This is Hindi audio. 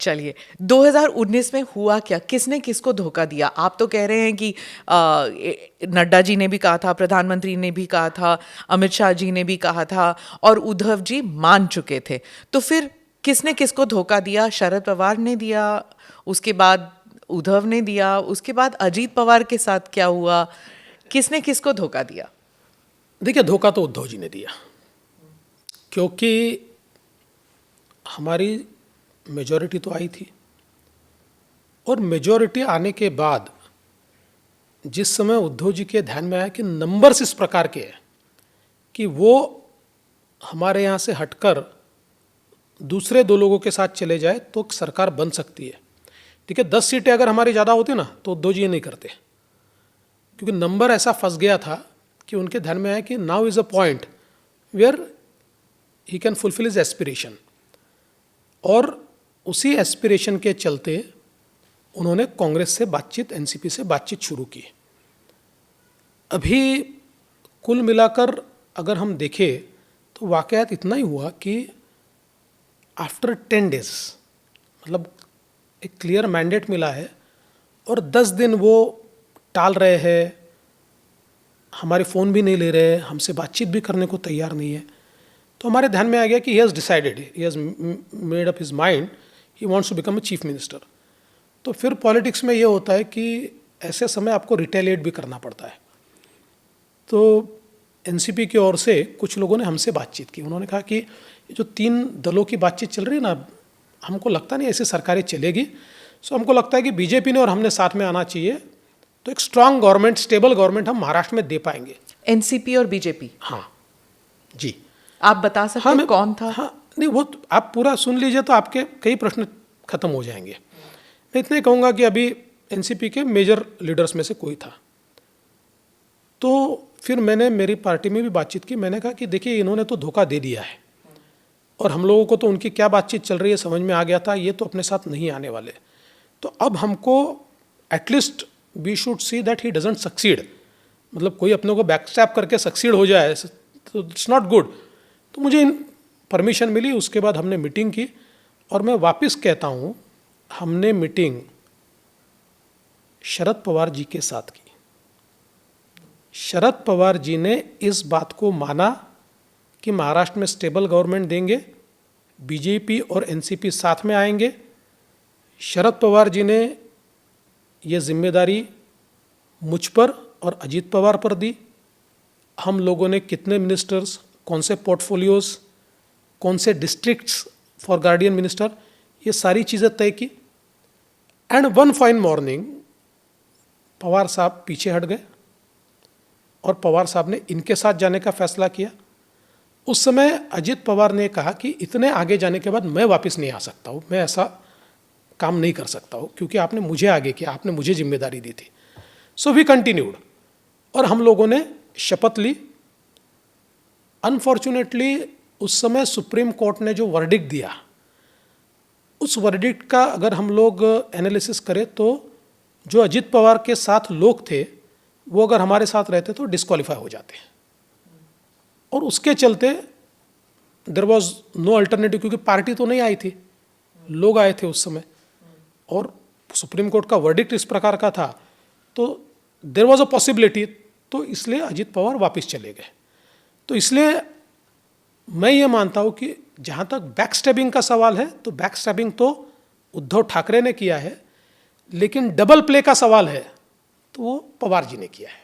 चलिए, 2019 में हुआ क्या? किसने किसको धोखा दिया? आप तो कह रहे हैं कि नड्डा जी ने भी कहा था, प्रधानमंत्री ने भी कहा था, अमित शाह जी ने भी कहा था और उद्धव जी मान चुके थे। तो फिर किसने किसको धोखा दिया? शरद पवार ने दिया, उसके बाद उद्धव ने दिया, उसके बाद अजीत पवार के साथ क्या हुआ? किसने किसको धोखा दिया? देखिए, धोखा तो उद्धव जी ने दिया, क्योंकि हमारी मेजॉरिटी तो आई थी और मेजॉरिटी आने के बाद जिस समय उद्धव जी के ध्यान में आया कि नंबर्स इस प्रकार के हैं कि वो हमारे यहाँ से हटकर दूसरे दो लोगों के साथ चले जाए तो सरकार बन सकती है। ठीक है, 10 सीटें अगर हमारी ज़्यादा होती ना तो उद्धव जी ये नहीं करते, क्योंकि नंबर ऐसा फंस गया था कि उनके ध्यान में आया कि now is a point where he can fulfil his aspiration, और उसी एस्पिरेशन के चलते उन्होंने कांग्रेस से बातचीत, एनसीपी से बातचीत शुरू की। अभी कुल मिलाकर अगर हम देखें तो वाकयात इतना ही हुआ कि आफ्टर 10 डेज, मतलब एक क्लियर मैंडेट मिला है और 10 दिन वो टाल रहे हैं, हमारे फ़ोन भी नहीं ले रहे, हमसे बातचीत भी करने को तैयार नहीं है, तो हमारे ध्यान में आ गया कि he has decided, he has made up his mind, he wants to become a chief minister. तो फिर पॉलिटिक्स में ये होता है कि ऐसे समय आपको रिटेलिएट भी करना पड़ता है। तो एनसीपी की ओर से कुछ लोगों ने हमसे बातचीत की, उन्होंने कहा कि जो 3 दलों की बातचीत चल रही है ना, हमको लगता नहीं ऐसी सरकारें चलेगी, सो हमको लगता है कि बीजेपी ने और हमने साथ में आना चाहिए, तो एक स्ट्रांग गवर्नमेंट, स्टेबल गवर्नमेंट हम महाराष्ट्र में दे पाएंगे। एनसीपी और बीजेपी? हाँ जी। आप बता सकते हैं कौन था? हाँ, नहीं, वो आप पूरा सुन लीजिए तो आपके कई प्रश्न खत्म हो जाएंगे। मैं इतना ही कहूँगा कि अभी एनसीपी के मेजर लीडर्स में से कोई था। तो फिर मैंने मेरी पार्टी में भी बातचीत की, मैंने कहा कि देखिए इन्होंने तो धोखा दे दिया है और हम लोगों को तो उनकी क्या बातचीत चल रही है समझ में आ गया था, ये तो अपने साथ नहीं आने वाले, तो अब हमको at least we should see that he doesn't succeed, मतलब कोई अपने को बैकस्टैप करके सक्सीड हो जाए तो इट्स नॉट गुड। तो मुझे परमिशन मिली, उसके बाद हमने मीटिंग की और मैं वापस कहता हूँ, हमने मीटिंग शरद पवार जी के साथ की। शरद पवार जी ने इस बात को माना कि महाराष्ट्र में स्टेबल गवर्नमेंट देंगे, बीजेपी और एनसीपी साथ में आएंगे। शरद पवार जी ने ये जिम्मेदारी मुझ पर और अजीत पवार पर दी। हम लोगों ने कितने मिनिस्टर्स, कौन से पोर्टफोलियोज, कौन से डिस्ट्रिक्ट्स फॉर गार्डियन मिनिस्टर, ये सारी चीज़ें तय की। And one fine morning Pawar साहब पीछे हट गए और पवार साहब ने इनके साथ जाने का फैसला किया। उस समय अजीत पवार ने कहा कि इतने आगे जाने के बाद मैं वापस नहीं आ सकता हूँ, मैं ऐसा काम नहीं कर सकता हूँ, क्योंकि आपने मुझे आगे किया, आपने मुझे जिम्मेदारी दी थी। सो वी कंटिन्यूड और हम लोगों ने शपथ ली। अनफॉर्चुनेटली उस समय सुप्रीम कोर्ट ने जो वर्डिक्ट दिया, उस वर्डिक्ट का अगर हम लोग एनालिसिस करें तो जो अजीत पवार के साथ लोग थे वो अगर हमारे साथ रहते तो डिस्क्वालीफाई हो जाते, और उसके चलते देयर वॉज नो अल्टरनेटिव, क्योंकि पार्टी तो नहीं आई थी, लोग आए थे उस समय और सुप्रीम कोर्ट का वर्डिक्ट इस प्रकार का था, तो देयर वॉज अ पॉसिबिलिटी, तो इसलिए अजीत पवार वापस चले गए। तो इसलिए मैं ये मानता हूँ कि जहाँ तक बैकस्टैबिंग का सवाल है तो बैकस्टैबिंग तो उद्धव ठाकरे ने किया है, लेकिन डबल प्ले का सवाल है तो वो पवार जी ने किया है।